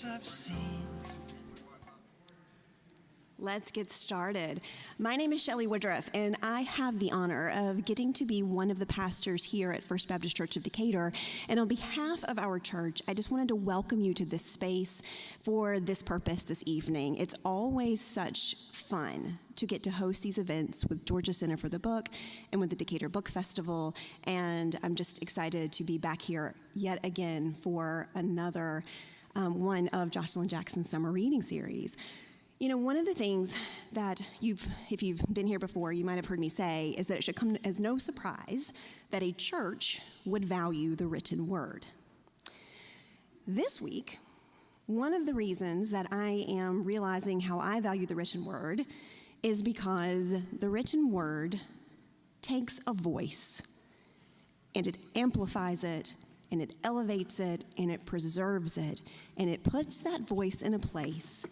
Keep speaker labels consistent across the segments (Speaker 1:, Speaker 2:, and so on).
Speaker 1: things I've seen.
Speaker 2: Let's get started. My name is Shelley Woodruff, and I have the honor of getting to be one of the pastors here at First Baptist Church of Decatur. And on behalf of our church, I just wanted to welcome you to this space for this purpose this evening. It's always such fun to get to host these events with Georgia Center for the Book and with the Decatur Book Festival. And I'm just excited to be back here yet again for another one of Joshilyn Jackson's summer reading series. You know, one of the things that if you've been here before, you might have heard me say is that it should come as no surprise that a church would value the written word. This week, one of the reasons that I am realizing how I value the written word is because the written word takes a voice and it amplifies it and it elevates it and it preserves it and it puts that voice in a place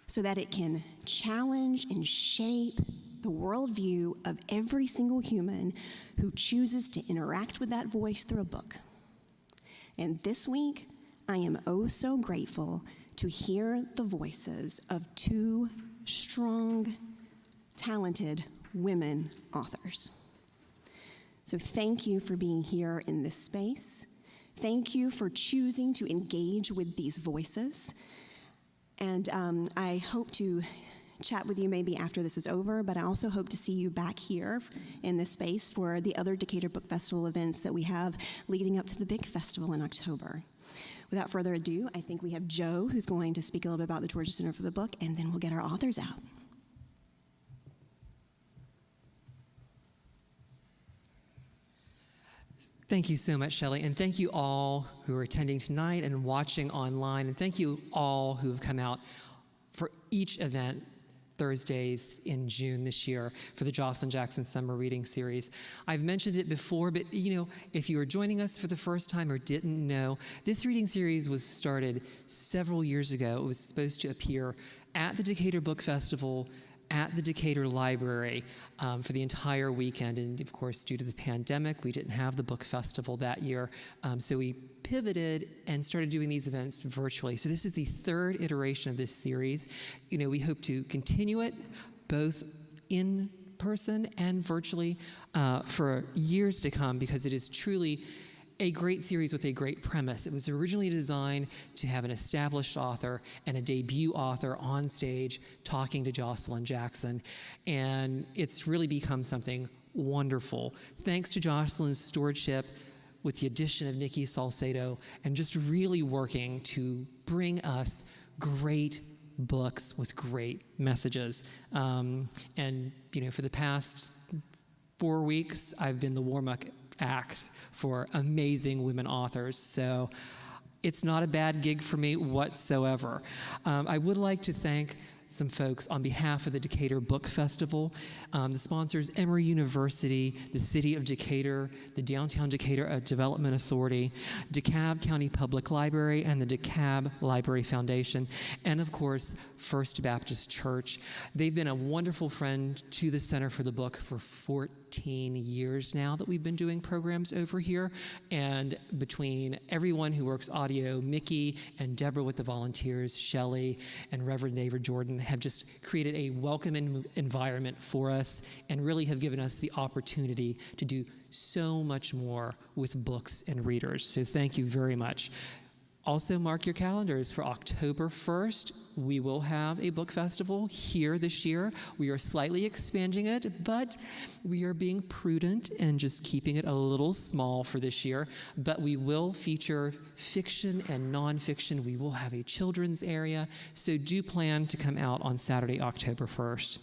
Speaker 2: so that it can challenge and shape the worldview of every single human who chooses to interact with that voice through a book. And this week, I am oh so grateful to hear the voices of two strong, talented women authors. So thank you for being here in this space. Thank you for choosing to engage with these voices. And I hope to chat with you maybe after this is over, but I also hope to see you back here in this space for the other Decatur Book Festival events that we have leading up to the big festival in October. Without further ado, I think we have Joe, who's going to speak a little bit about the Georgia Center for the Book, and then we'll get our authors out.
Speaker 3: Thank you so much, Shelley, and thank you all who are attending tonight and watching online, and thank you all who have come out for each event Thursdays in June this year for the Joshilyn Jackson Summer Reading Series. I've mentioned it before, but if you are joining us for the first time or didn't know, this reading series was started several years ago. It was supposed to appear at the Decatur Book Festival, at the Decatur Library for the entire weekend. And of course, due to the pandemic, we didn't have the book festival that year. So we pivoted and started doing these events virtually. So this is the third iteration of this series. We hope to continue it both in person and virtually for years to come, because it is truly a great series with a great premise. It was originally designed to have an established author and a debut author on stage talking to Joshilyn Jackson, and it's really become something wonderful. Thanks to Joshilyn's stewardship with the addition of Nikki Salcedo and just really working to bring us great books with great messages. And for the past 4 weeks, I've been the warm-up act for amazing women authors, so it's not a bad gig for me whatsoever. I would like to thank some folks on behalf of the Decatur Book Festival. The sponsors, Emory University, the City of Decatur, the Downtown Decatur Development Authority, DeKalb County Public Library, and the DeKalb Library Foundation, and of course, First Baptist Church. They've been a wonderful friend to the Center for the Book for 14 years now that we've been doing programs over here. And between everyone who works audio, Mickey and Deborah with the volunteers, Shelley and Reverend David Jordan have just created a welcoming environment for us and really have given us the opportunity to do so much more with books and readers. So thank you very much. Also, mark your calendars for October 1st. We will have a book festival here this year. We are slightly expanding it, but we are being prudent and just keeping it a little small for this year. But we will feature fiction and nonfiction. We will have a children's area. So do plan to come out on Saturday, October 1st.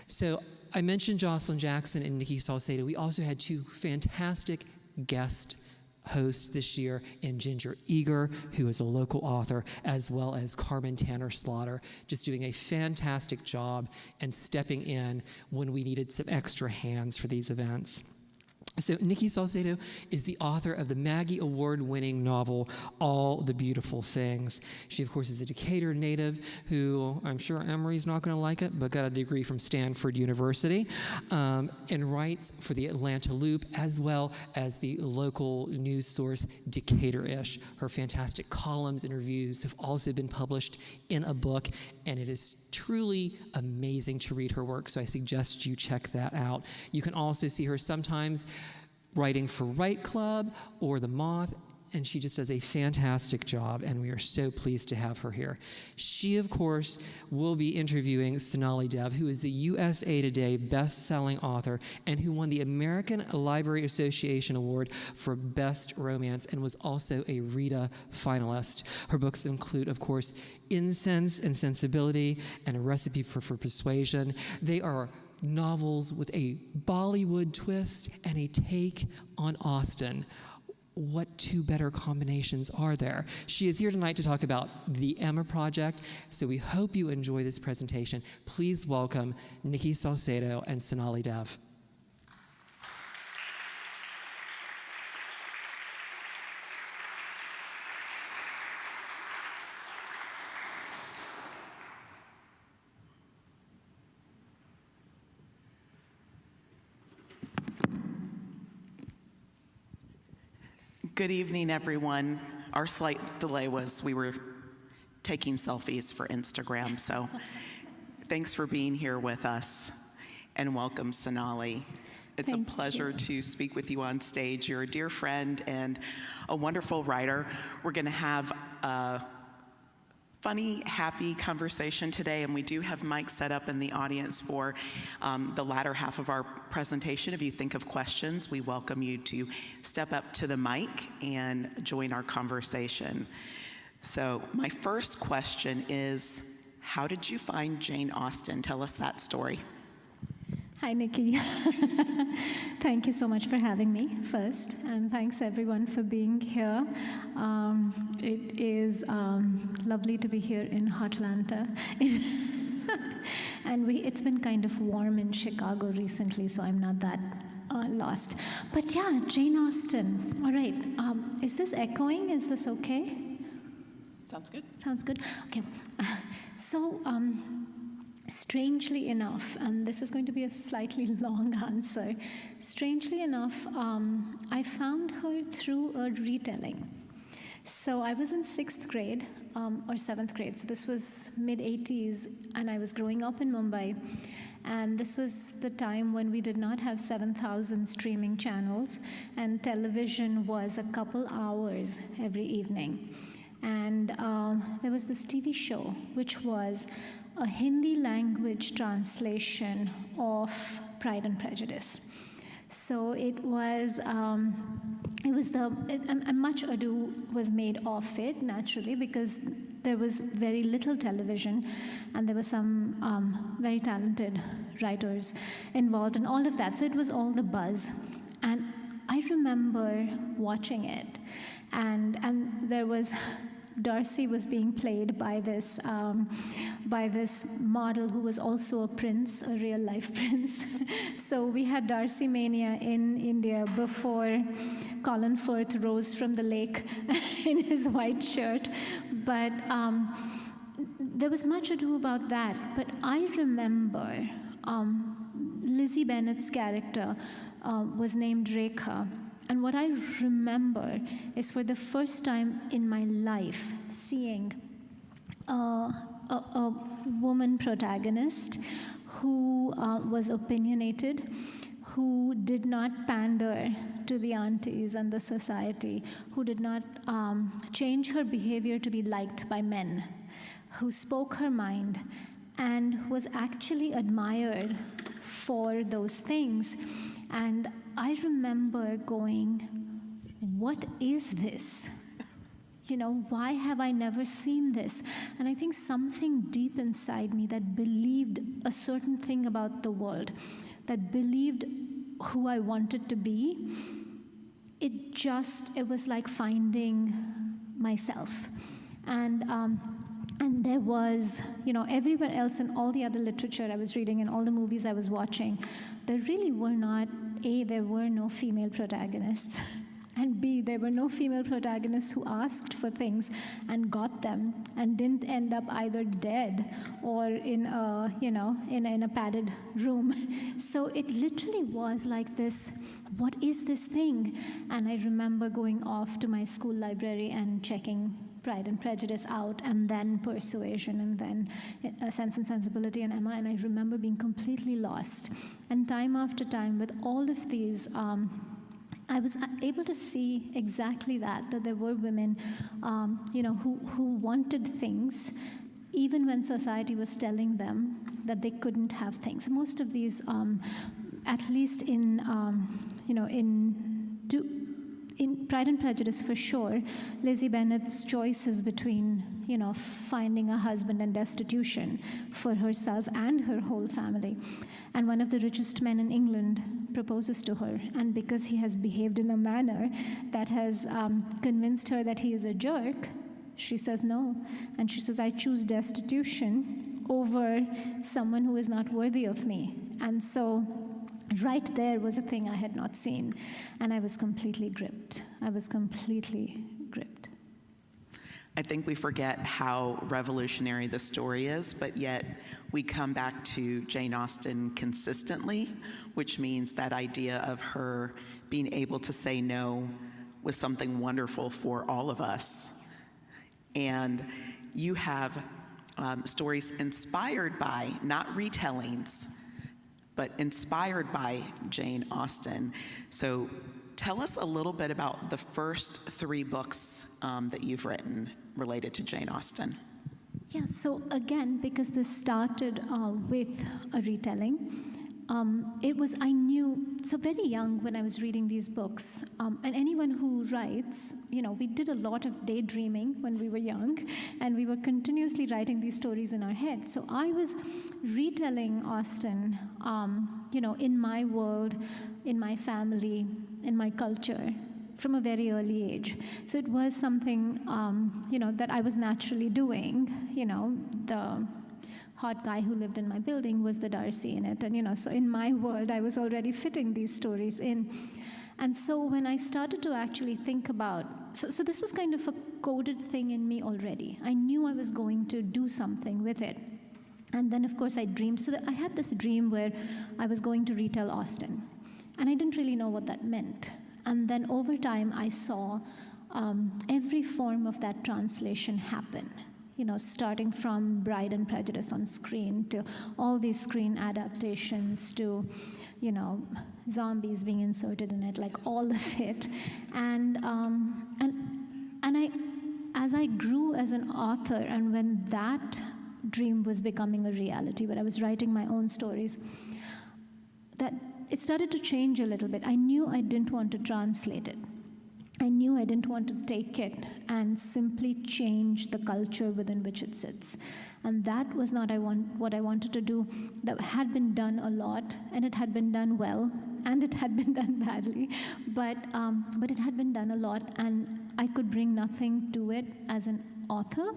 Speaker 3: So I mentioned Joshilyn Jackson and Nikki Salcedo. We also had two fantastic guest hosts this year in Ginger Eager, who is a local author, as well as Carmen Tanner Slaughter, just doing a fantastic job and stepping in when we needed some extra hands for these events. So Nikki Salcedo is the author of the Maggie Award-winning novel, All the Beautiful Things. She, of course, is a Decatur native who, I'm sure Emery's not going to like it, but got a degree from Stanford University, and writes for the Atlanta Loop as well as the local news source Decatur-ish. Her fantastic columns and reviews have also been published in a book, and it is truly amazing to read her work, so I suggest you check that out. You can also see her sometimes writing for Write Club or The Moth, and she just does a fantastic job, and we are so pleased to have her here. She, of course, will be interviewing Sonali Dev, who is the USA Today best-selling author and who won the American Library Association Award for Best Romance and was also a Rita finalist. Her books include, of course, Incense and Sensibility and A Recipe for Persuasion. They are novels with a Bollywood twist and a take on Austen. What two better combinations are there? She is here tonight to talk about the Emma Project, so we hope you enjoy this presentation. Please welcome Nikki Salcedo and Sonali Dev.
Speaker 1: Good evening, everyone. Our slight delay was we were taking selfies for Instagram, so thanks for being here with us, and welcome, Sonali. It's a pleasure to speak with you on stage. You're a dear friend and a wonderful writer. We're going to have a funny, happy conversation today, and we do have mics set up in the audience for the latter half of our presentation. If you think of questions, we welcome you to step up to the mic and join our conversation. So my first question is, how did you find Jane Austen? Tell us that story.
Speaker 4: Hi, Nikki. Thank you so much for having me first, and thanks everyone for being here. It is lovely to be here in Hotlanta. And it's been kind of warm in Chicago recently, so I'm not that lost. But yeah, Jane Austen. All right. Is this echoing? Is this okay?
Speaker 1: Sounds good.
Speaker 4: Sounds good. Okay. So, strangely enough, and this is going to be a slightly long answer, strangely enough, I found her through a retelling. So I was in 6th grade or 7th grade, so this was mid-80s, and I was growing up in Mumbai, and this was the time when we did not have 7,000 streaming channels, and television was a couple hours every evening. And there was this TV show, which was a Hindi language translation of Pride and Prejudice. So it was, much ado was made of it, naturally, because there was very little television, and there were some very talented writers involved in all of that. So it was all the buzz. And I remember watching it, and there was, Darcy was being played by this model who was also a prince, a real-life prince. So we had Darcy Mania in India before Colin Firth rose from the lake in his white shirt. But there was much ado about that. But I remember Lizzie Bennet's character was named Rekha. And what I remember is, for the first time in my life, seeing a woman protagonist who was opinionated, who did not pander to the aunties and the society, who did not change her behavior to be liked by men, who spoke her mind and was actually admired for those things. And I remember going, what is this? Why have I never seen this? And I think something deep inside me that believed a certain thing about the world, that believed who I wanted to be, it was like finding myself. And there was, everywhere else in all the other literature I was reading and all the movies I was watching, there really were not A, there were no female protagonists. And B, there were no female protagonists who asked for things and got them and didn't end up either dead or in a, in a padded room. So it literally was like this, what is this thing? And I remember going off to my school library and checking Pride and Prejudice out, and then Persuasion, and then Sense and Sensibility and Emma, and I remember being completely lost. And time after time, with all of these, I was able to see exactly that there were women, who wanted things, even when society was telling them that they couldn't have things. Most of these, at least in Pride and Prejudice for sure, Lizzie Bennet's choices between, finding a husband and destitution for herself and her whole family. And one of the richest men in England proposes to her, and because he has behaved in a manner that has convinced her that he is a jerk, she says no. And she says, I choose destitution over someone who is not worthy of me. And so right there was a thing I had not seen, and I was completely gripped.
Speaker 1: I think we forget how revolutionary the story is, but yet we come back to Jane Austen consistently, which means that idea of her being able to say no was something wonderful for all of us. And you have stories inspired by, not retellings, but inspired by Jane Austen. So tell us a little bit about the first 3 books that you've written related to Jane Austen.
Speaker 4: Yeah, so again, because this started with a retelling, I knew, so very young when I was reading these books, and anyone who writes, we did a lot of daydreaming when we were young, and we were continuously writing these stories in our head. So I was retelling Austen, in my world, in my family, in my culture, from a very early age. So it was something, that I was naturally doing. The hot guy who lived in my building was the Darcy in it. And, so in my world, I was already fitting these stories in. And so when I started to actually think about, so this was kind of a coded thing in me already. I knew I was going to do something with it. And then, of course, I dreamed. So I had this dream where I was going to retell Austen. And I didn't really know what that meant. And then over time, I saw every form of that translation happen. Starting from Pride and Prejudice on screen to all these screen adaptations to, zombies being inserted in it, like all of it. And as I grew as an author, and when that dream was becoming a reality, where I was writing my own stories, that it started to change a little bit. I knew I didn't want to translate it. I knew I didn't want to take it and simply change the culture within which it sits. And that was not what I wanted to do. That had been done a lot, and it had been done well, and it had been done badly, but it had been done a lot, and I could bring nothing to it as an author.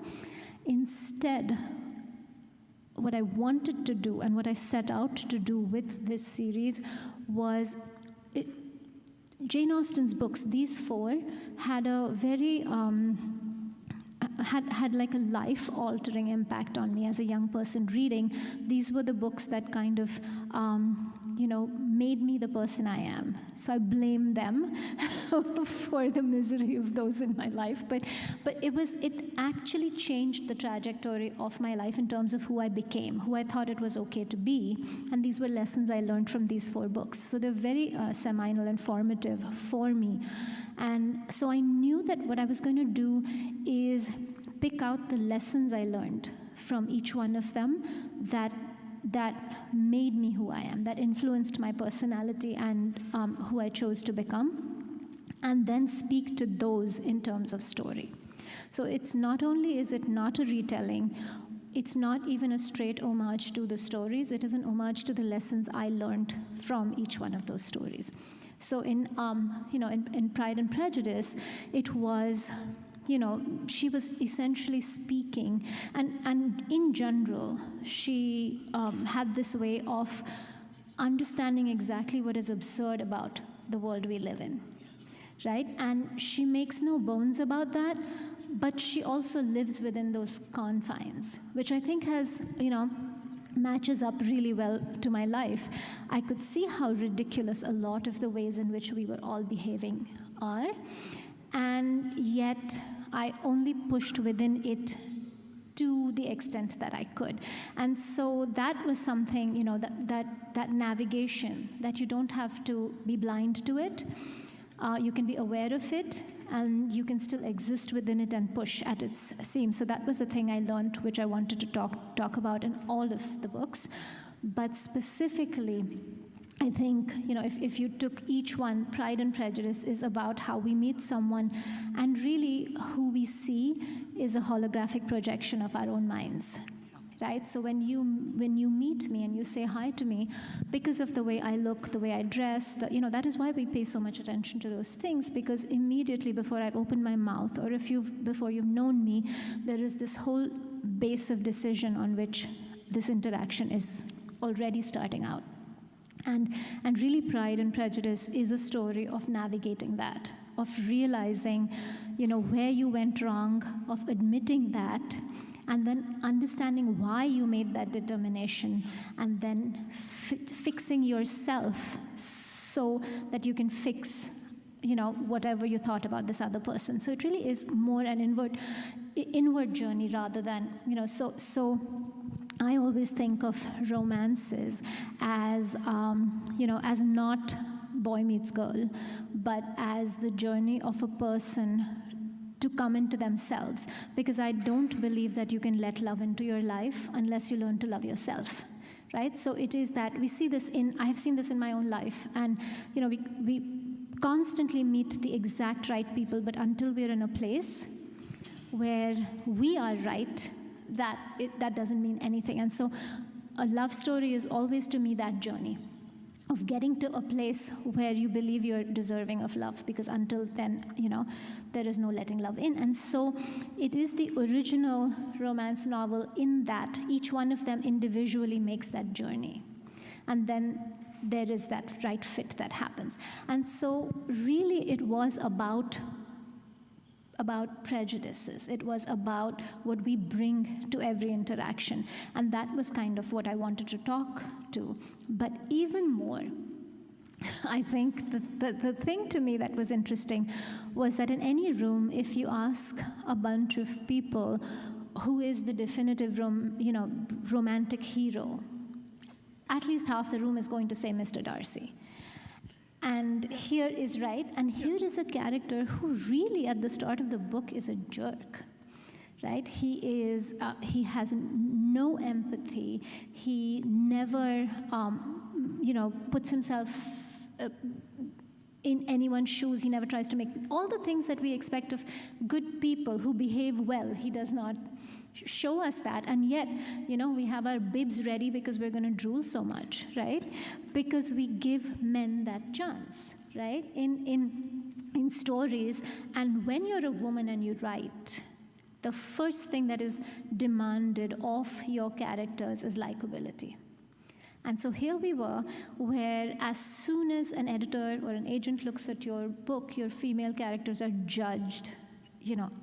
Speaker 4: Instead, what I wanted to do and what I set out to do with this series was Jane Austen's books, these 4, had a very, had like a life-altering impact on me as a young person reading. These were the books that kind of, made me the person I am. So I blame them for the misery of those in my life. But it actually changed the trajectory of my life in terms of who I became, who I thought it was okay to be. And these were lessons I learned from these 4 books. So they're very seminal and formative for me. And so I knew that what I was going to do is pick out the lessons I learned from each one of them that made me who I am, that influenced my personality and who I chose to become, and then speak to those in terms of story. So it's not only is it not a retelling, it's not even a straight homage to the stories, it is an homage to the lessons I learned from each one of those stories. So in Pride and Prejudice, it was, she was essentially speaking, and in general, she had this way of understanding exactly what is absurd about the world we live in, right? And she makes no bones about that, but she also lives within those confines, which I think has, matches up really well to my life. I could see how ridiculous a lot of the ways in which we were all behaving are, and yet I only pushed within it to the extent that I could. And so that was something, that navigation, that you don't have to be blind to it. You can be aware of it, and you can still exist within it and push at its seams. So that was a thing I learned, which I wanted to talk about in all of the books. But specifically, I think, if you took each one, Pride and Prejudice is about how we meet someone, and really who we see is a holographic projection of our own minds, right? So when you meet me and you say hi to me, because of the way I look, the way I dress, that is why we pay so much attention to those things, because immediately before I've opened my mouth, or before you've known me, there is this whole base of decision on which this interaction is already starting out. And really, Pride and Prejudice is a story of navigating that, of realizing, where you went wrong, of admitting that, and then understanding why you made that determination, and then fixing yourself so that you can fix, whatever you thought about this other person. So it really is more an inward journey rather than, so I always think of romances as, as not boy meets girl, but as the journey of a person to come into themselves. Because I don't believe that you can let love into your life unless you learn to love yourself, right? So it is that we see this I have seen this in my own life. And, we constantly meet the exact right people, but until we're in a place where we are right, that doesn't mean anything. And so a love story is always, to me, that journey of getting to a place where you believe you're deserving of love, because until then, there is no letting love in. And so it is the original romance novel in that each one of them individually makes that journey. And then there is that right fit that happens. And so really it was about prejudices. It was about what we bring to every interaction. And that was kind of what I wanted to talk to. But even more, I think the thing to me that was interesting was that in any room, if you ask a bunch of people who is the definitive romantic hero, at least half the room is going to say Mr. Darcy. And here is right, and here is a character who really at the start of the book is a jerk, right? He has no empathy. He never, puts himself in anyone's shoes. He never tries to make all the things that we expect of good people who behave well. He does not show us that, and yet, we have our bibs ready because we're going to drool so much, right? Because we give men that chance, right? In stories, and when you're a woman and you write, the first thing that is demanded of your characters is likability. And so here we were, where as soon as an editor or an agent looks at your book, your female characters are judged,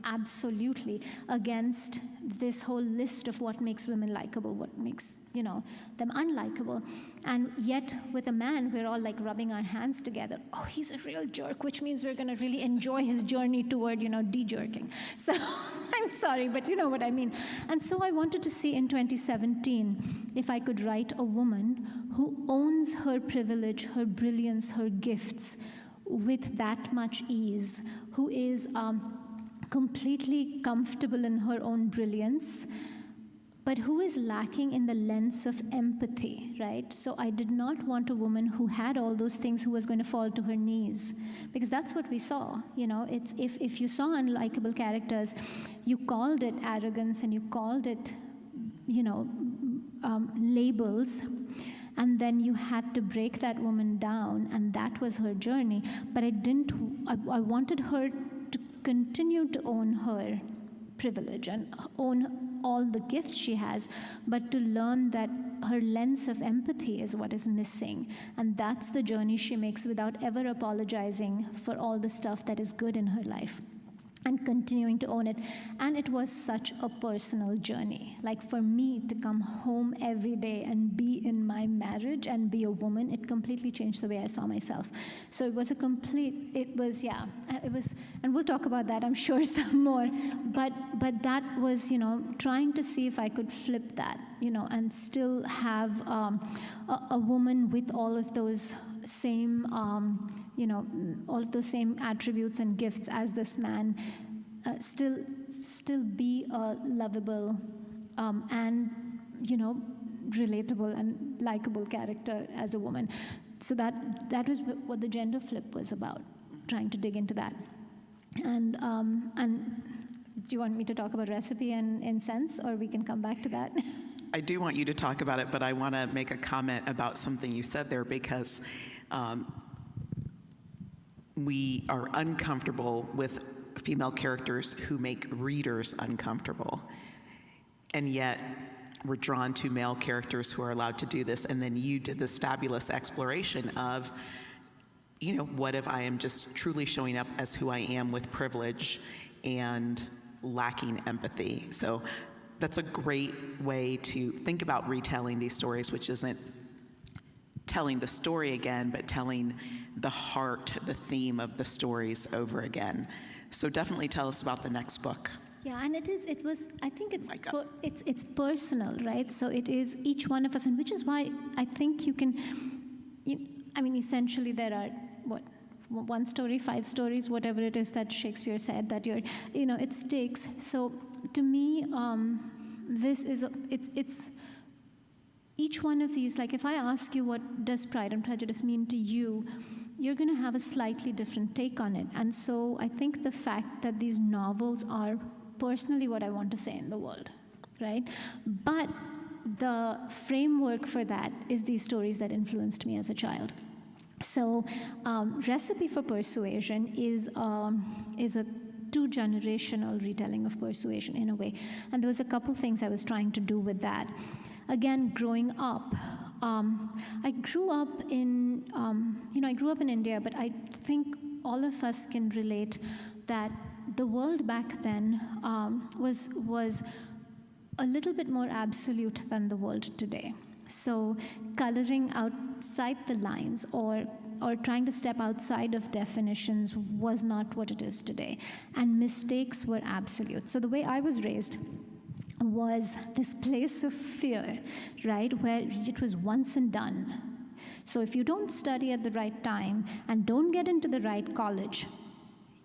Speaker 4: absolutely against this whole list of what makes women likable, what makes, them unlikable. And yet with a man, we're all like rubbing our hands together. Oh, he's a real jerk, which means we're going to really enjoy his journey toward, de-jerking. So I'm sorry, but you know what I mean. And so I wanted to see in 2017 if I could write a woman who owns her privilege, her brilliance, her gifts with that much ease, who is completely comfortable in her own brilliance, but who is lacking in the lens of empathy, right? So I did not want a woman who had all those things who was going to fall to her knees, because that's what we saw. It's if you saw unlikable characters, you called it arrogance and you called it, labels, and then you had to break that woman down, and that was her journey. But I wanted her to continue to own her privilege and own all the gifts she has, but to learn that her lens of empathy is what is missing. And that's the journey she makes without ever apologizing for all the stuff that is good in her life and continuing to own it. And it was such a personal journey. Like for me to come home every day and be in my marriage and be a woman, it completely changed the way I saw myself. So it was and we'll talk about that, I'm sure, some more. But that was, trying to see if I could flip that, and still have a woman with all of those same, all of those same attributes and gifts as this man, still be a lovable and, relatable and likable character as a woman. So that was what the gender flip was about, trying to dig into that. And do you want me to talk about recipe and incense, or we can come back to that?
Speaker 1: I do want you to talk about it, but I want to make a comment about something you said there, because we are uncomfortable with female characters who make readers uncomfortable. And yet we're drawn to male characters who are allowed to do this. And then you did this fabulous exploration of, what if I am just truly showing up as who I am with privilege and lacking empathy? So that's a great way to think about retelling these stories, which isn't telling the story again, but telling the heart, the theme of the stories over again. So definitely tell us about the next book.
Speaker 4: Yeah, and I think it's personal, right? So it is each one of us, and which is why I think essentially there are, one story, 5 stories, whatever it is that Shakespeare said, that it stakes. So to me, it's each one of these, like if I ask you what does Pride and Prejudice mean to you, you're going to have a slightly different take on it. And so I think the fact that these novels are personally what I want to say in the world, right? But the framework for that is these stories that influenced me as a child. So Recipe for Persuasion is a 2-generational retelling of Persuasion in a way. And there was a couple things I was trying to do with that. Again, growing up, I grew up in India, but I think all of us can relate that the world back then was a little bit more absolute than the world today. So coloring outside the lines or trying to step outside of definitions was not what it is today. And mistakes were absolute. So the way I was raised was this place of fear, right, where it was once and done. So if you don't study at the right time and don't get into the right college,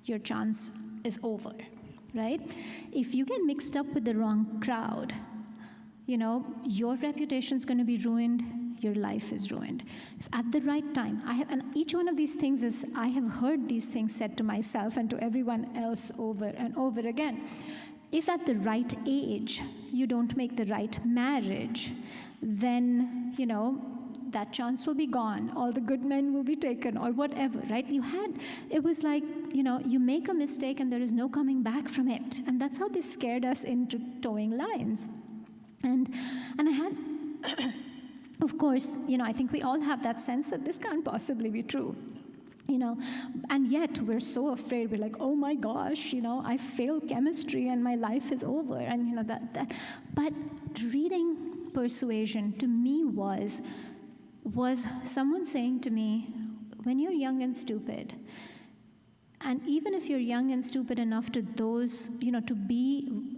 Speaker 4: your chance is over, right? If you get mixed up with the wrong crowd, your reputation's going to be ruined, your life is ruined. If at the right time, and each one of these things is, I have heard these things said to myself and to everyone else over and over again. If at the right age, you don't make the right marriage, then, that chance will be gone. All the good men will be taken or whatever, right? It was like, you make a mistake and there is no coming back from it. And that's how they scared us into towing lines. And I had, of course, I think we all have that sense that this can't possibly be true. And yet we're so afraid. We're like, oh my gosh, I failed chemistry and my life is over. And that. But reading Persuasion to me was someone saying to me, when you're young and stupid, and even if you're young and stupid enough to to be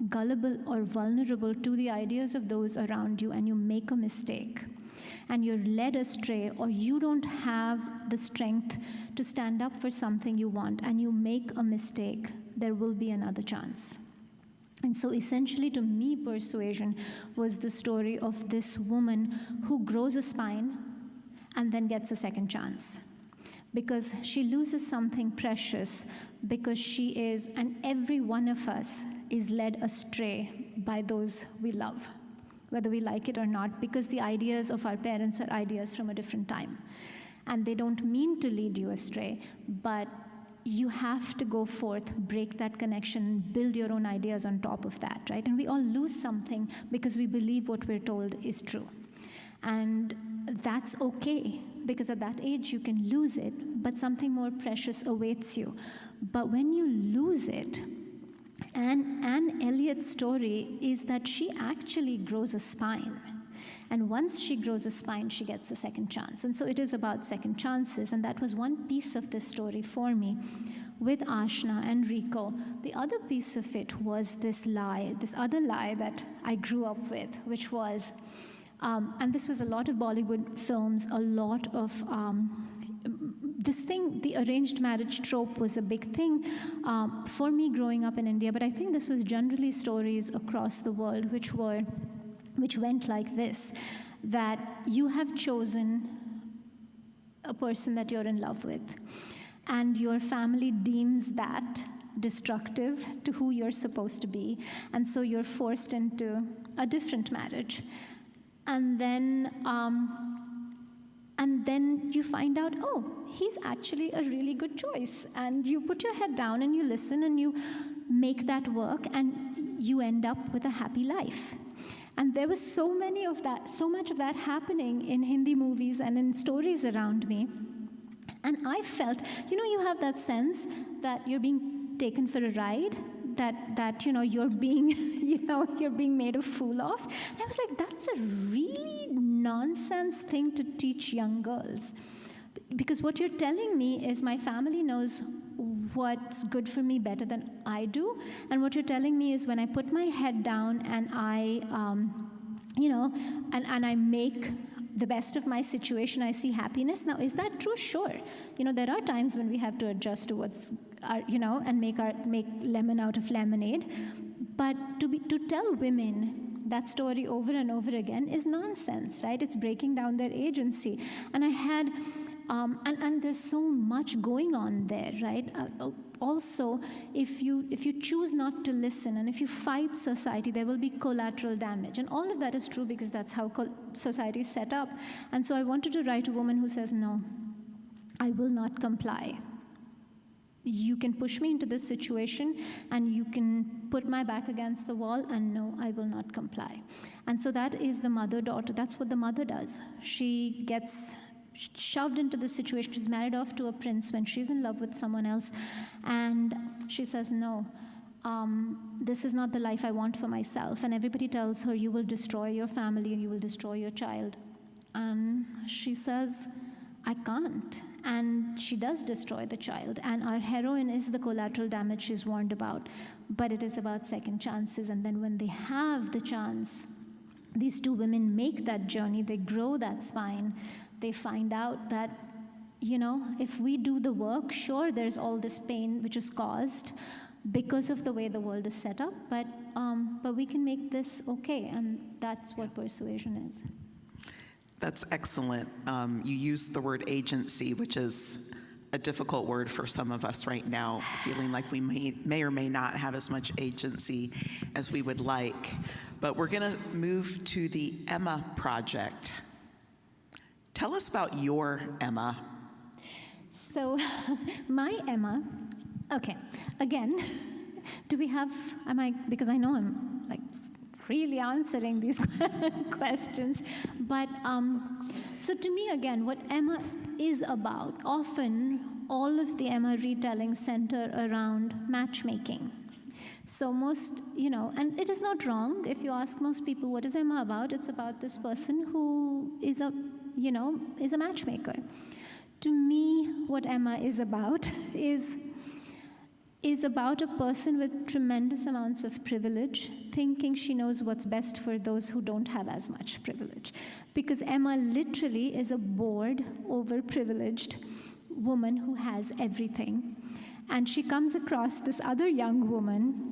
Speaker 4: gullible or vulnerable to the ideas of those around you, and you make a mistake, and you're led astray, or you don't have the strength to stand up for something you want, and you make a mistake, there will be another chance. And so essentially to me, Persuasion was the story of this woman who grows a spine and then gets a second chance. Because she loses something precious, because she is, and every one of us is led astray by those we love, whether we like it or not, because the ideas of our parents are ideas from a different time. And they don't mean to lead you astray, but you have to go forth, break that connection, build your own ideas on top of that, right? And we all lose something because we believe what we're told is true. And that's okay, because at that age you can lose it, but something more precious awaits you. But when you lose it, and Anne Elliott's story is that she actually grows a spine. And once she grows a spine, she gets a second chance. And so it is about second chances. And that was one piece of this story for me with Ashna and Rico. The other piece of it was this lie, this other lie that I grew up with, which was, and this was a lot of Bollywood films, a lot of this thing, the arranged marriage trope was a big thing for me growing up in India. But I think this was generally stories across the world which went like this, that you have chosen a person that you're in love with, and your family deems that destructive to who you're supposed to be, and so you're forced into a different marriage. And then you find out, oh, he's actually a really good choice. And you put your head down and you listen and you make that work, and you end up with a happy life. And there was so much of that happening in Hindi movies and in stories around me. And I felt, you have that sense that you're being taken for a ride, that you're being, you're being made a fool of. And I was like, that's a really nonsense thing to teach young girls. Because what you're telling me is my family knows what's good for me better than I do. And what you're telling me is when I put my head down and I, and I make the best of my situation, I see happiness. Now, is that true? Sure. There are times when we have to adjust to what's, and make lemon out of lemonade. But to tell women that story over and over again is nonsense, right? It's breaking down their agency. And I had, and there's so much going on there, right? Also, if you choose not to listen and if you fight society, there will be collateral damage. And all of that is true because that's how society is set up. And so I wanted to write a woman who says, no, I will not comply. You can push me into this situation and you can put my back against the wall, and no, I will not comply. And so that is the mother-daughter. That's what the mother does. She gets shoved into this situation. She's married off to a prince when she's in love with someone else. And she says, no, this is not the life I want for myself. And everybody tells her, you will destroy your family and you will destroy your child. And she says, I can't. And she does destroy the child. And our heroine is the collateral damage she's warned about. But it is about second chances. And then when they have the chance, these two women make that journey. They grow that spine. They find out that, if we do the work, sure, there's all this pain which is caused because of the way the world is set up, but we can make this okay, and that's what persuasion is.
Speaker 1: That's excellent. You used the word agency, which is a difficult word for some of us right now, feeling like we may or may not have as much agency as we would like. But we're going to move to the Emma Project. Tell us about your Emma.
Speaker 4: So, my Emma, okay, again, because I know I'm like really answering these questions, but so to me, again, what Emma is about, often all of the Emma retellings center around matchmaking. So most, and it is not wrong if you ask most people, what is Emma about? It's about this person who is a matchmaker. To me, what Emma is about is about a person with tremendous amounts of privilege, thinking she knows what's best for those who don't have as much privilege. Because Emma literally is a bored, overprivileged woman who has everything. And she comes across this other young woman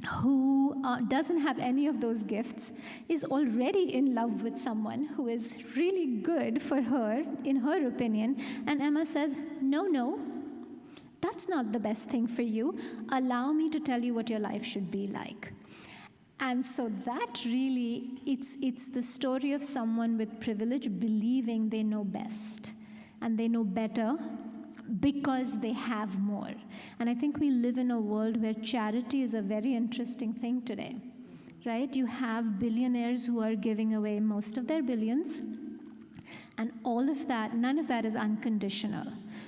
Speaker 4: who doesn't have any of those gifts, is already in love with someone who is really good for her, in her opinion. And Emma says, no, that's not the best thing for you. Allow me to tell you what your life should be like. And so that really, it's the story of someone with privilege believing they know best. And they know better because they have more. And I think we live in a world where charity is a very interesting thing today, right? You have billionaires who are giving away most of their billions, and all of that, none of that is unconditional.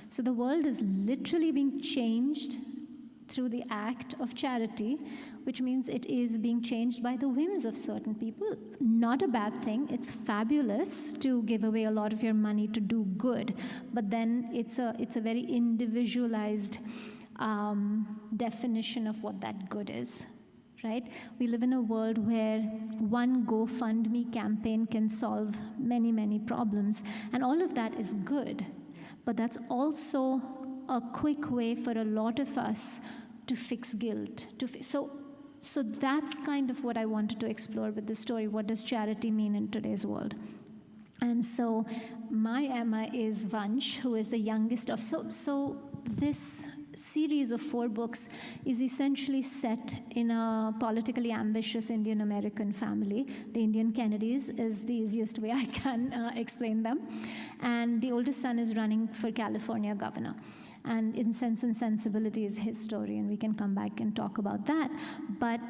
Speaker 4: So the world is literally being changed through the act of charity, which means it is being changed by the whims of certain people. Not a bad thing. It's fabulous to give away a lot of your money to do good, but then it's a very individualized definition of what that good is, right? We live in a world where one GoFundMe campaign can solve many, many problems, and all of that is good, but that's also a quick way for a lot of us to fix guilt. So that's kind of what I wanted to explore with this story. What does charity mean in today's world? And so my Emma is Vansh, who is the youngest of, so this series of 4 books is essentially set in a politically ambitious Indian American family. The Indian Kennedys is the easiest way I can explain them. And the oldest son is running for California governor. And Incense and Sensibility is his story, and we can come back and talk about that. But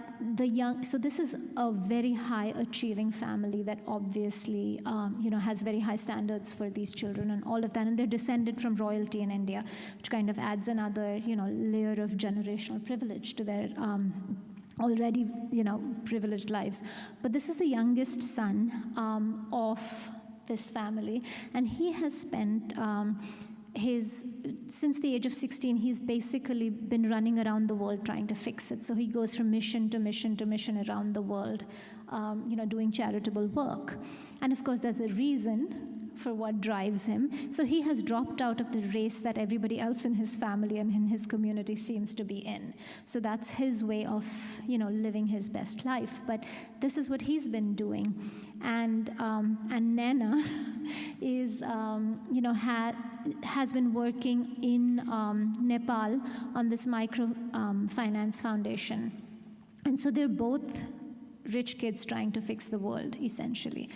Speaker 4: so this is a very high achieving family that obviously, has very high standards for these children and all of that. And they're descended from royalty in India, which kind of adds another, layer of generational privilege to their already, privileged lives. But this is the youngest son of this family, and he has spent since the age of 16, he's basically been running around the world trying to fix it. So he goes from mission to mission to mission around the world, doing charitable work. And of course, there's a reason for what drives him. So he has dropped out of the race that everybody else in his family and in his community seems to be in. So that's his way of, living his best life. But this is what he's been doing. And Naina is, has been working in Nepal on this microfinance foundation. And so they're both rich kids trying to fix the world, essentially.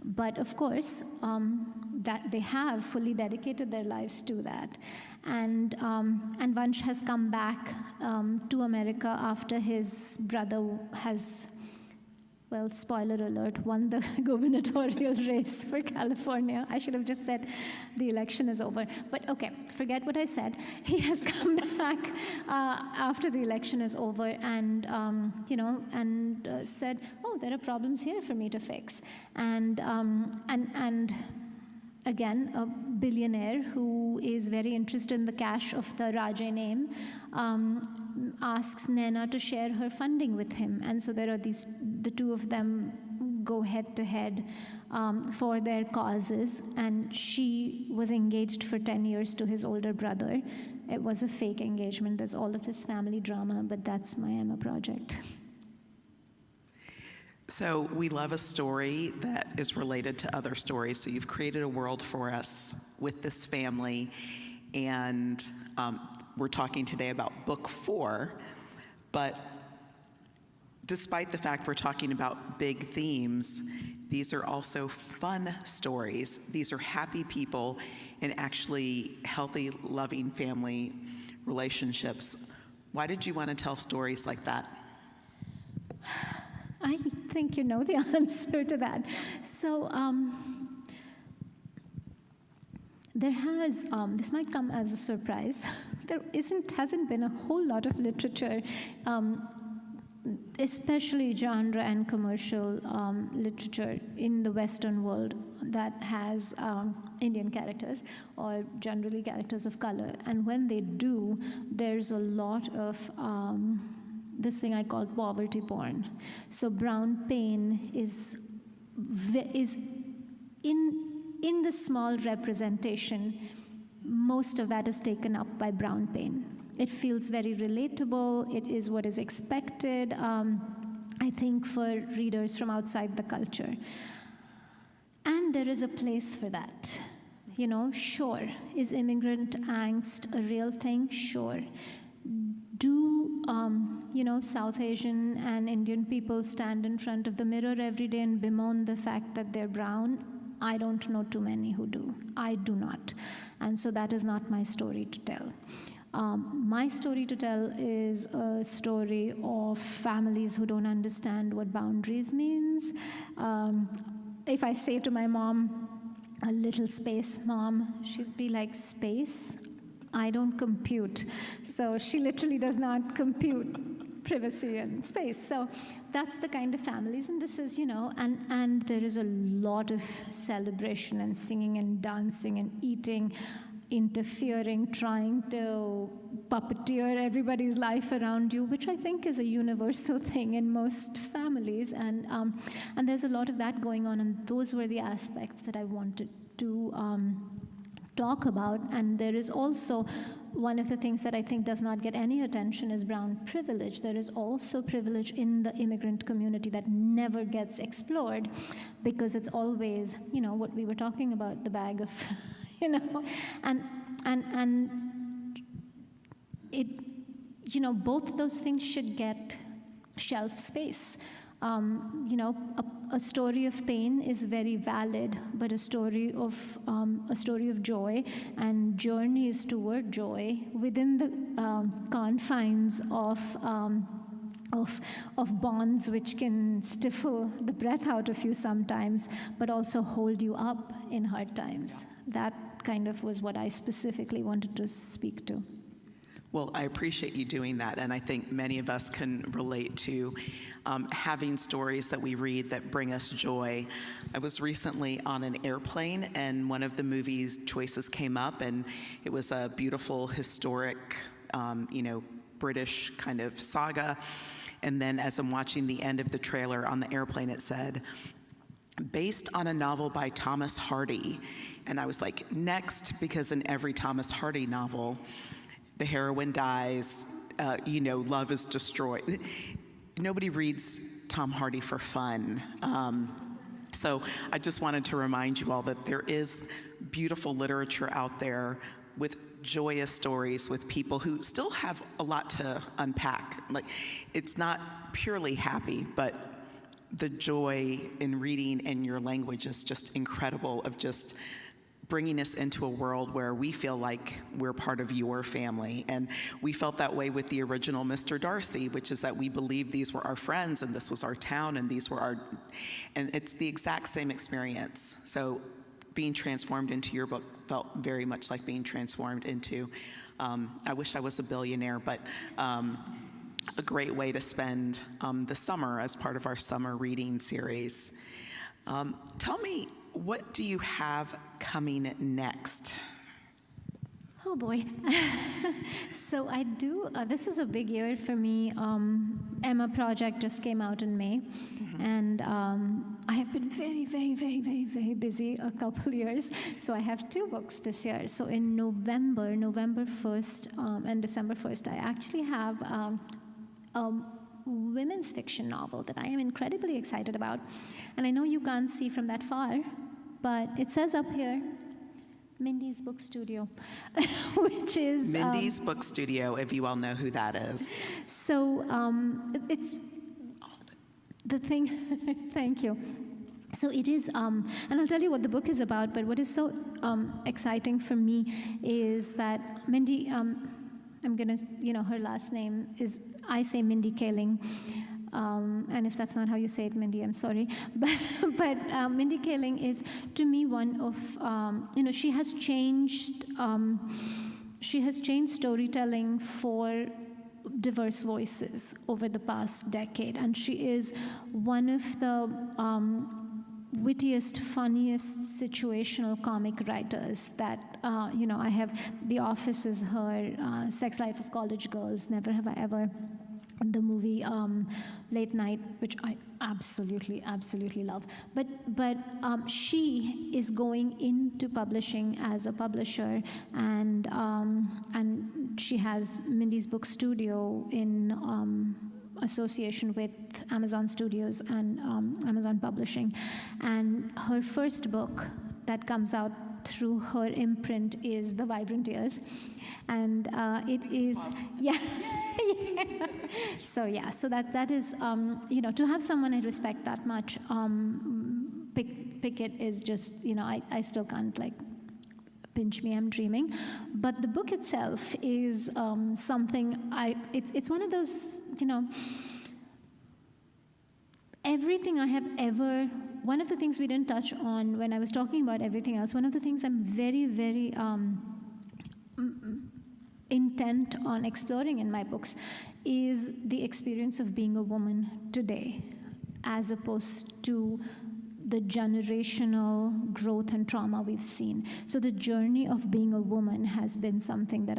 Speaker 4: But of course, that they have fully dedicated their lives to that. And Vansh has come back to America after his brother has, well, spoiler alert, won the gubernatorial race for California. I should have just said the election is over. But okay, forget what I said. He has come back after the election is over and, said, oh, there are problems here for me to fix. And again, a billionaire who is very interested in the cash of the Raje name, asks Naina to share her funding with him. And so there are the two of them go head to head for their causes. And she was engaged for 10 years to his older brother. It was a fake engagement. There's all of this family drama, but that's my Emma project.
Speaker 1: So we love a story that is related to other stories. So you've created a world for us with this family. And we're talking today about book 4, but despite the fact we're talking about big themes, these are also fun stories. These are happy people and actually healthy, loving family relationships. Why did you want to tell stories like that?
Speaker 4: I think you know the answer to that. So there has, this might come as a surprise, there hasn't been a whole lot of literature, especially genre and commercial literature in the Western world that has Indian characters, or generally characters of color. And when they do, there's a lot of this thing I call poverty porn. So brown pain is in the small representation, most of that is taken up by brown pain. It feels very relatable. It is what is expected, I think, for readers from outside the culture. And there is a place for that. Sure. Is immigrant angst a real thing? Sure. Do, South Asian and Indian people stand in front of the mirror every day and bemoan the fact that they're brown? I don't know too many who do. I do not. And so that is not my story to tell. My story to tell is a story of families who don't understand what boundaries means. If I say to my mom, a little space, Mom, she'd be like, space? I don't compute. So she literally does not compute privacy and space. So that's the kind of families, and this is, and there is a lot of celebration and singing and dancing and eating, interfering, trying to puppeteer everybody's life around you, which I think is a universal thing in most families. And there's a lot of that going on, and those were the aspects that I wanted to talk about. And there is also one of the things that I think does not get any attention is brown privilege. There is also privilege in the immigrant community that never gets explored, because it's always, what we were talking about, the bag of, and it, both those things should get shelf space. A story of pain is very valid, but a story of joy and journeys toward joy within the confines of bonds which can stifle the breath out of you sometimes, but also hold you up in hard times. That kind of was what I specifically wanted to speak to.
Speaker 1: Well, I appreciate you doing that, and I think many of us can relate to having stories that we read that bring us joy. I was recently on an airplane, and one of the movie's choices came up, and it was a beautiful, historic, British kind of saga. And then as I'm watching the end of the trailer on the airplane, it said, based on a novel by Thomas Hardy. And I was like, next, because in every Thomas Hardy novel, the heroine dies, love is destroyed. Nobody reads Tom Hardy for fun. So I just wanted to remind you all that there is beautiful literature out there with joyous stories, with people who still have a lot to unpack. Like, it's not purely happy, but the joy in reading in your language is just incredible, of just bringing us into a world where we feel like we're part of your family. And we felt that way with the original Mr. Darcy, which is that we believed these were our friends and this was our town and these were our, and it's the exact same experience. So being transformed into your book felt very much like being transformed into, I wish I was a billionaire, but a great way to spend the summer as part of our summer reading series. Tell me, what do you have coming next?
Speaker 4: Oh boy. So I do, this is a big year for me. Emma Project just came out in May. Mm-hmm. And I have been very, very, very, very, very busy a couple years. So I have 2 books this year. So in November 1st and December 1st, I actually have a women's fiction novel that I am incredibly excited about. And I know you can't see from that far, but it says up here, Mindy's Book Studio, which is...
Speaker 1: Mindy's Book Studio, if you all know who that is.
Speaker 4: So it's the thing, thank you. So it is, and I'll tell you what the book is about, but what is so exciting for me is that Mindy, I'm gonna, her last name is, I say Mindy Kaling. And if that's not how you say it, Mindy, I'm sorry. But Mindy Kaling is, to me, one of, she has changed storytelling for diverse voices over the past decade. And she is one of the wittiest, funniest situational comic writers that, I have. The Office is her, Sex Life of College Girls, Never Have I Ever. The movie Late Night, which I absolutely, absolutely love. But she is going into publishing as a publisher, and she has Mindy's Book Studio in association with Amazon Studios and Amazon Publishing. And her first book that comes out through her imprint is The Vibrant Years. And it is, yeah. So that is, to have someone I respect that much, pick it is just, I still can't like pinch me, I'm dreaming. But the book itself is something it's one of those, everything I have ever, one of the things we didn't touch on when I was talking about everything else, one of the things I'm very, very intent on exploring in my books is the experience of being a woman today, as opposed to the generational growth and trauma we've seen. So the journey of being a woman has been something that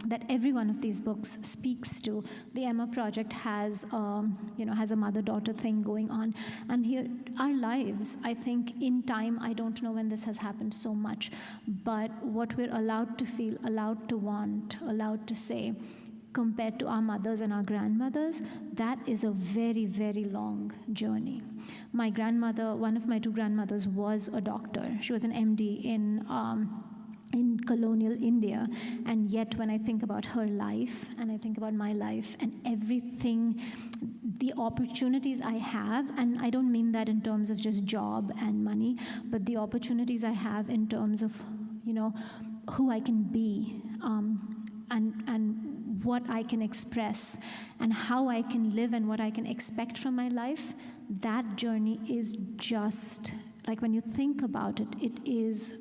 Speaker 4: that every one of these books speaks to. The Emma Project has, has a mother-daughter thing going on, and here our lives. I think in time, I don't know when this has happened so much, but what we're allowed to feel, allowed to want, allowed to say, compared to our mothers and our grandmothers, that is a very, very long journey. My grandmother, one of my two grandmothers, was a doctor. She was an MD in colonial India, and yet when I think about her life, and I think about my life, and everything, the opportunities I have, and I don't mean that in terms of just job and money, but the opportunities I have in terms of, who I can be, and what I can express, and how I can live, and what I can expect from my life, that journey is just, like when you think about it, it is,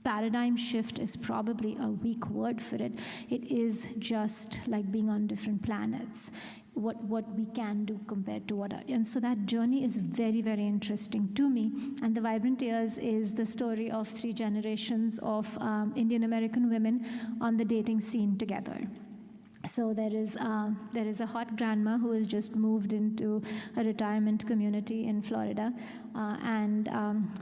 Speaker 4: paradigm shift is probably a weak word for it. It is just like being on different planets, what we can do compared to and so that journey is very, very interesting to me. And The Vibrant Years is the story of 3 generations of Indian American women on the dating scene together. So there is a hot grandma who has just moved into a retirement community in Florida, and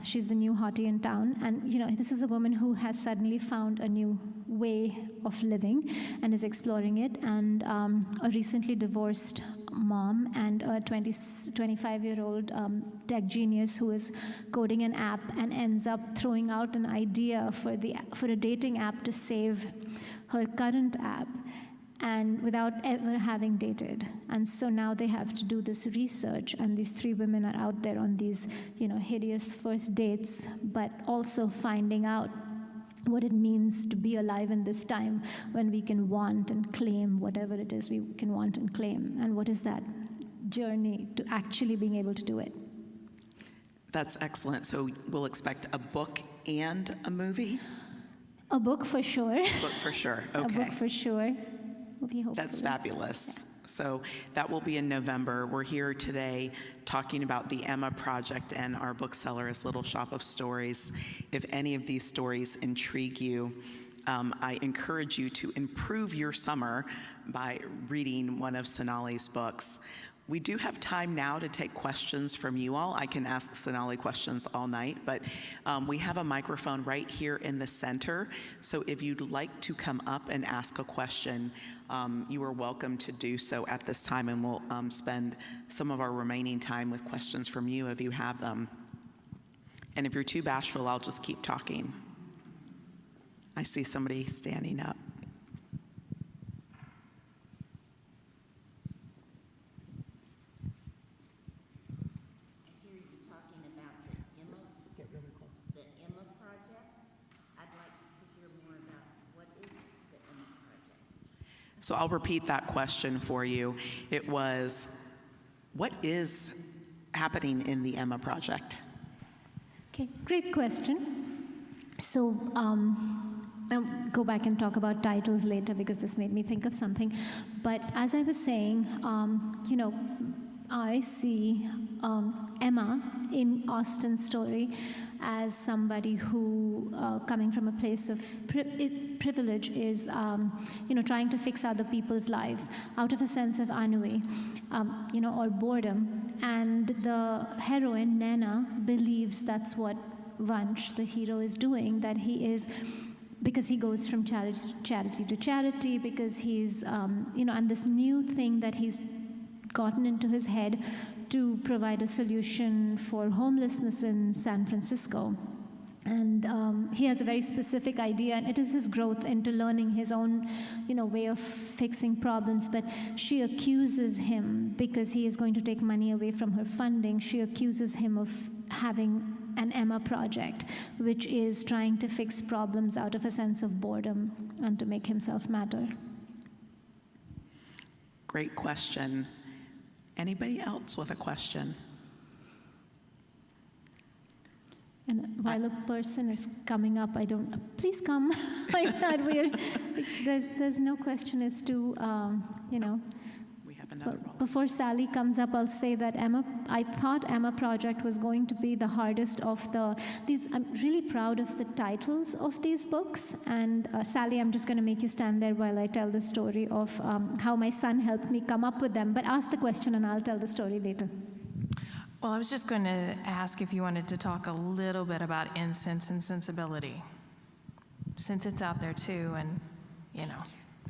Speaker 4: she's the new hottie in town. And this is a woman who has suddenly found a new way of living and is exploring it. And a recently divorced mom and a 25-year-old tech genius who is coding an app and ends up throwing out an idea for a dating app to save her current app, and without ever having dated. And so now they have to do this research, and these 3 women are out there on these, hideous first dates, but also finding out what it means to be alive in this time when we can want and claim whatever it is we can want and claim, and what is that journey to actually being able to do it.
Speaker 1: That's excellent. So we'll expect a book and a movie?
Speaker 4: A book for sure.
Speaker 1: Book for sure, okay.
Speaker 4: A book for sure.
Speaker 1: That's fabulous. So that will be in November. We're here today talking about the Emma Project, and our bookseller is Little Shop of Stories. If any of these stories intrigue you, I encourage you to improve your summer by reading one of Sonali's books. We do have time now to take questions from you all. I can ask Sonali questions all night, but we have a microphone right here in the center. So if you'd like to come up and ask a question, you are welcome to do so at this time, and we'll spend some of our remaining time with questions from you if you have them. And if you're too bashful, I'll just keep talking. I see somebody standing up. So I'll repeat that question for you. It was, what is happening in the Emma Project?
Speaker 4: Okay, great question. So I'll go back and talk about titles later because this made me think of something. But as I was saying, I see Emma in Austen's story as somebody who, coming from a place of privilege, is trying to fix other people's lives out of a sense of ennui, or boredom. And the heroine, Naina, believes that's what Vansh, the hero, is doing, that he is, because he goes from charity to charity, because he's, and this new thing that he's gotten into his head to provide a solution for homelessness in San Francisco. And he has a very specific idea, and it is his growth into learning his own, way of fixing problems. But she accuses him, because he is going to take money away from her funding, she accuses him of having an Emma project, which is trying to fix problems out of a sense of boredom and to make himself matter.
Speaker 1: Great question. Anybody else with a question?
Speaker 4: And while a person is coming up, please come. There's no question as to,
Speaker 1: We have another roll.
Speaker 4: Before Sally comes up, I'll say that I thought Emma Project was going to be the hardest of these. I'm really proud of the titles of these books. And Sally, I'm just going to make you stand there while I tell the story of how my son helped me come up with them. But ask the question and I'll tell the story later.
Speaker 5: Well, I was just going to ask if you wanted to talk a little bit about Incense and Sensibility, since it's out there too, and,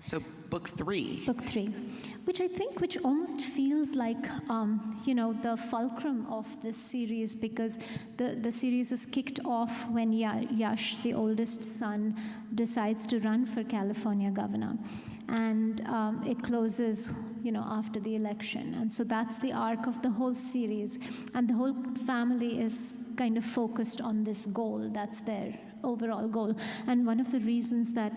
Speaker 1: So book 3.
Speaker 4: Book 3, which almost feels like, the fulcrum of this series, because the series is kicked off when Yash, the oldest son, decides to run for California governor. And it closes, after the election. And so that's the arc of the whole series. And the whole family is kind of focused on this goal. That's their overall goal. And one of the reasons that,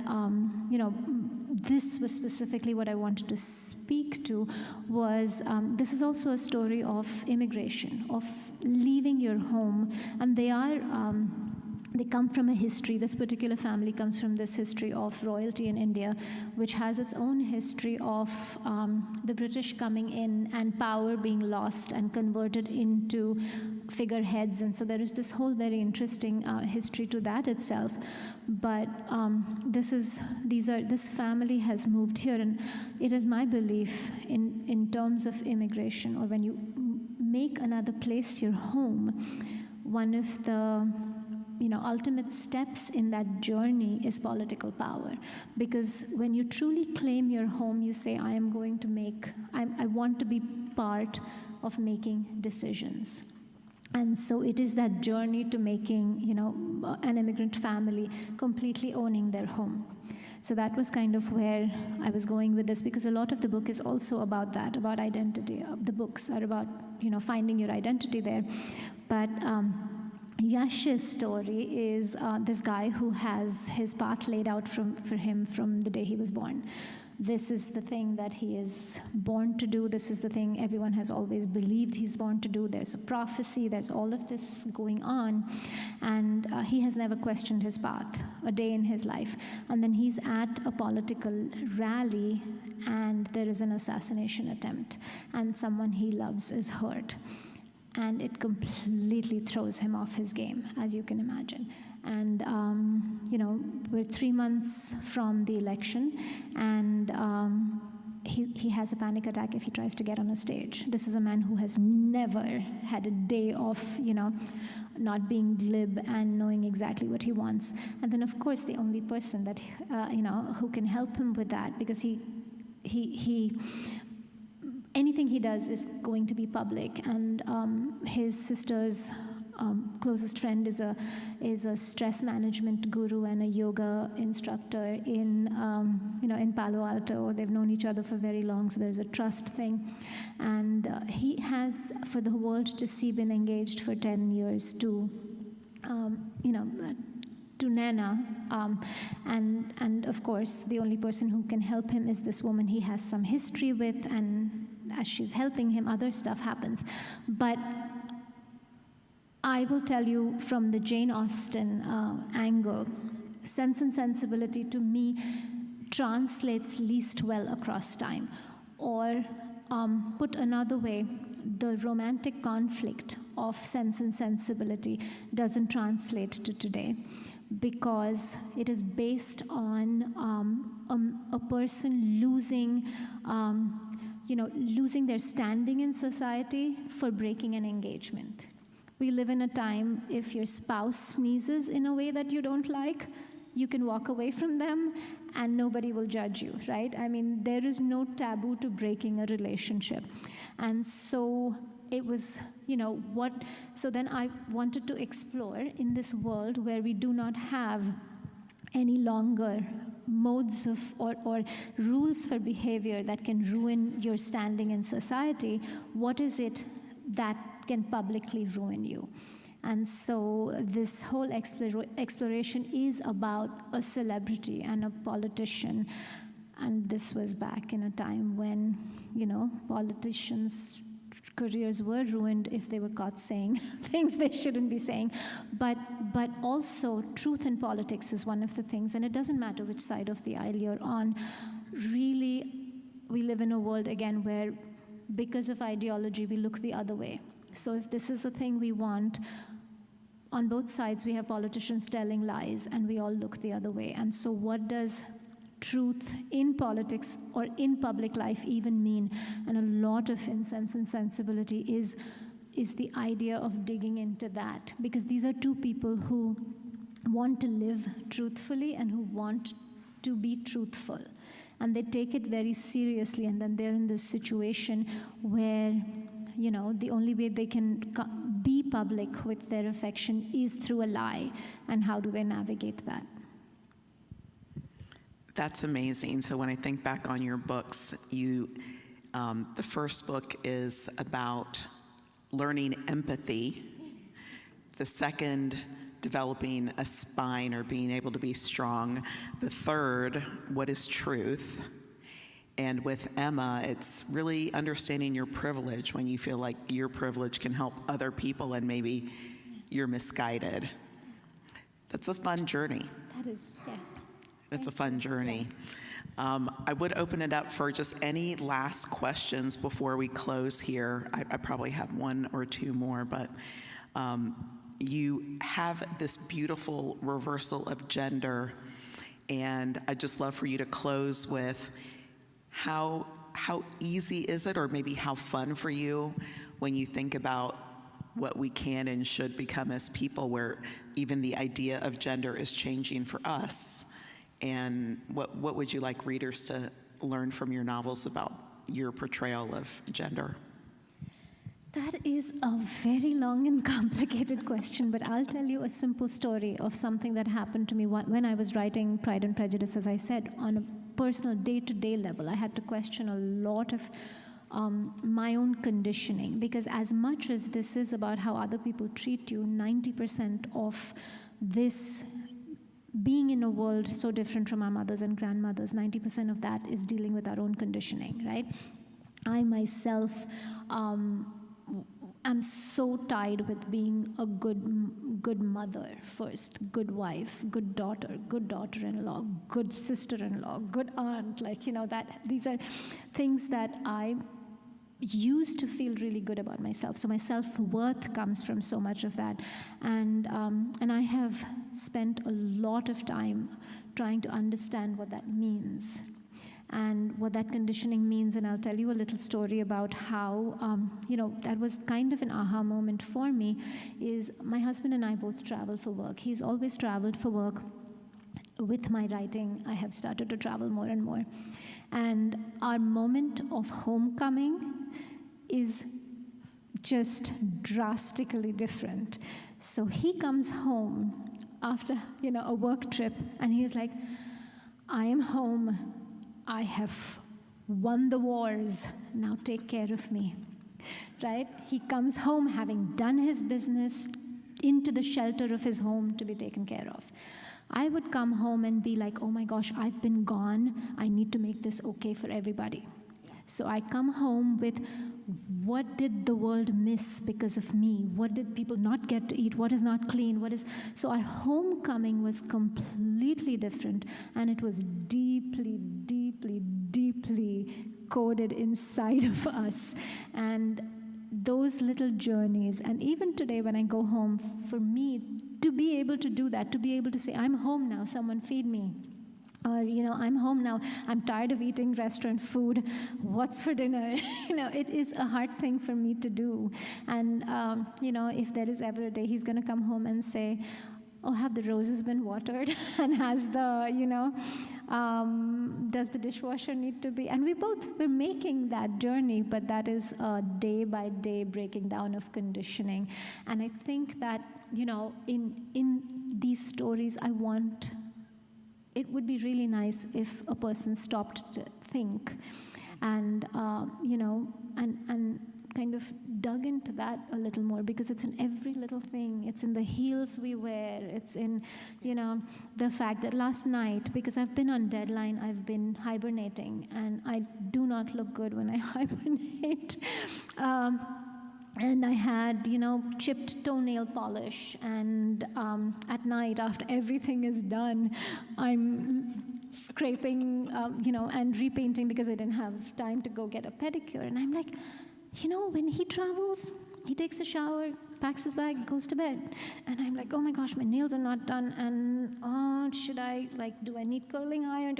Speaker 4: this was specifically what I wanted to speak to was this is also a story of immigration, of leaving your home. And they come from a history. This particular family comes from this history of royalty in India, which has its own history of the British coming in and power being lost and converted into figureheads. And so there is this whole very interesting history to that itself. But this family has moved here, and it is my belief in terms of immigration, or when you make another place your home, one of the ultimate steps in that journey is political power. Because when you truly claim your home, you say, I want to be part of making decisions. And so it is that journey to making, an immigrant family completely owning their home. So that was kind of where I was going with this, because a lot of the book is also about that, about identity. The books are about, finding your identity there. But Yash's story is this guy who has his path laid out for him from the day he was born. This is the thing that he is born to do. This is the thing everyone has always believed he's born to do. There's a prophecy. There's all of this going on. And he has never questioned his path a day in his life. And then he's at a political rally, and there is an assassination attempt. And someone he loves is hurt. And it completely throws him off his game, as you can imagine. And, we're 3 months from the election, and he has a panic attack if he tries to get on a stage. This is a man who has never had a day of, not being glib and knowing exactly what he wants. And then, of course, the only person that, who can help him with that, because he anything he does is going to be public. And his sister's closest friend is a stress management guru and a yoga instructor in Palo Alto. They've known each other for very long, so there's a trust thing. And he has, for the world to see, been engaged for 10 years to Naina, and of course the only person who can help him is this woman he has some history with, and as she's helping him, other stuff happens. But I will tell you, from the Jane Austen angle, Sense and Sensibility to me translates least well across time. Or put another way, the romantic conflict of Sense and Sensibility doesn't translate to today, because it is based on a person losing their standing in society for breaking an engagement. We live in a time, if your spouse sneezes in a way that you don't like, you can walk away from them and nobody will judge you, right? I mean, there is no taboo to breaking a relationship. And so it was, so then I wanted to explore in this world where we do not have any longer modes of or rules for behavior that can ruin your standing in society, what is it that can publicly ruin you? And so this whole exploration is about a celebrity and a politician. And this was back in a time when, politicians' careers were ruined if they were caught saying things they shouldn't be saying. But also, truth in politics is one of the things, and it doesn't matter which side of the aisle you're on. Really, we live in a world, again, where because of ideology, we look the other way. So if this is a thing we want, on both sides, we have politicians telling lies, and we all look the other way. And so what does truth in politics or in public life even mean? And a lot of Incense and Sensibility is the idea of digging into that, because these are two people who want to live truthfully and who want to be truthful. And they take it very seriously, and then they're in this situation where, the only way they can be public with their affection is through a lie. And how do they navigate that?
Speaker 1: That's amazing. So when I think back on your books, the first book is about learning empathy. The second, developing a spine or being able to be strong. The third, what is truth? And with Emma, it's really understanding your privilege when you feel like your privilege can help other people and maybe you're misguided. That's a fun journey.
Speaker 4: That is, yeah.
Speaker 1: It's a fun journey. I would open it up for just any last questions before we close here. I probably have one or two more, but you have this beautiful reversal of gender, and I'd just love for you to close with how easy is it, or maybe how fun for you when you think about what we can and should become as people, where even the idea of gender is changing for us. And what would you like readers to learn from your novels about your portrayal of gender?
Speaker 4: That is a very long and complicated question, but I'll tell you a simple story of something that happened to me when I was writing Pride and Prejudice. As I said, on a personal day-to-day level, I had to question a lot of my own conditioning, because as much as this is about how other people treat you, 90% of this being in a world so different from our mothers and grandmothers, 90% of that is dealing with our own conditioning, right? I myself am so tied with being a good mother first, good wife, good daughter-in-law, good sister-in-law, good aunt, these are things that I used to feel really good about myself. So my self-worth comes from so much of that. And I have spent a lot of time trying to understand what that means and what that conditioning means. And I'll tell you a little story about how, that was kind of an aha moment for me. Is my husband and I both travel for work. He's always traveled for work. With my writing, I have started to travel more and more. And our moment of homecoming is just drastically different. So he comes home after, a work trip, and he's like, I am home. I have won the wars. Now take care of me, right? He comes home having done his business into the shelter of his home to be taken care of. I would come home and be like, oh my gosh, I've been gone. I need to make this okay for everybody. So I come home with, what did the world miss because of me? What did people not get to eat? What is not clean? So our homecoming was completely different, and it was deeply, deeply, deeply coded inside of us. And those little journeys, and even today when I go home, for me, to be able to do that, to be able to say, I'm home now, someone feed me. Or, I'm home now, I'm tired of eating restaurant food, what's for dinner? It is a hard thing for me to do. And, if there is ever a day he's going to come home and say, oh, have the roses been watered? And has the, does the dishwasher need to be? And we both were making that journey, but that is a day-by-day breaking down of conditioning. And I think that, in these stories, it would be really nice if a person stopped to think and, and kind of dug into that a little more, because it's in every little thing. It's in the heels we wear. It's in, the fact that last night, because I've been on deadline, I've been hibernating, and I do not look good when I hibernate. And I had, chipped toenail polish, and at night, after everything is done, I'm scraping, and repainting because I didn't have time to go get a pedicure. And I'm like, when he travels, he takes a shower, packs his bag, goes to bed. And I'm like, oh my gosh, my nails are not done. And should I, do I need curling iron?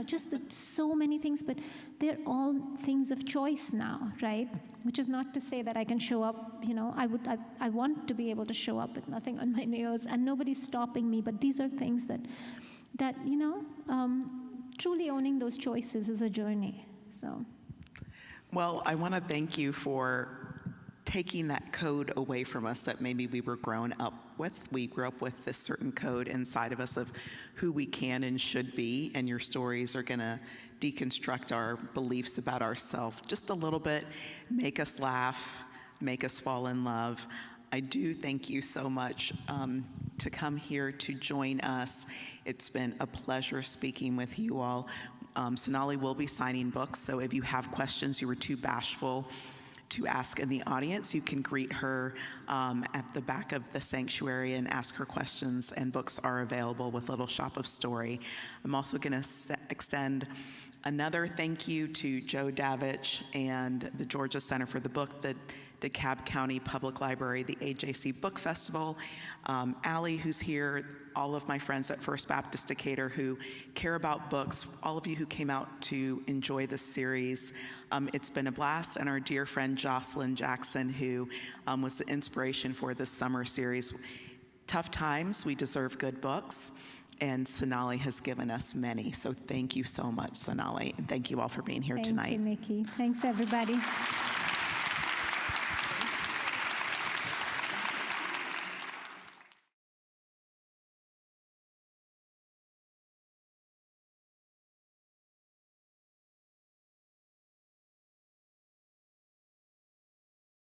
Speaker 4: Just so many things. But they're all things of choice now, right? Which is not to say that I can show up, I want to be able to show up with nothing on my nails, and nobody's stopping me. But these are things that truly owning those choices is a journey, so.
Speaker 1: Well, I want to thank you for taking that code away from us that maybe we were grown up with. We grew up with this certain code inside of us of who we can and should be, and your stories are going to deconstruct our beliefs about ourselves just a little bit, make us laugh, make us fall in love. I do thank you so much to come here to join us. It's been a pleasure speaking with you all. Sonali will be signing books, so if you have questions you were too bashful to ask in the audience, you can greet her at the back of the sanctuary and ask her questions, and books are available with Little Shop of Story. I'm also going to extend another thank you to Joe Davich and the Georgia Center for the Book, the DeKalb County Public Library, the AJC Book Festival, Allie, who's here, all of my friends at First Baptist Decatur who care about books, all of you who came out to enjoy this series. It's been a blast, and our dear friend Joshilyn Jackson, who was the inspiration for this summer series. Tough times, we deserve good books, and Sonali has given us many. So thank you so much, Sonali, and thank you all for being here tonight.
Speaker 4: Thank you, Nikki. Thanks, everybody.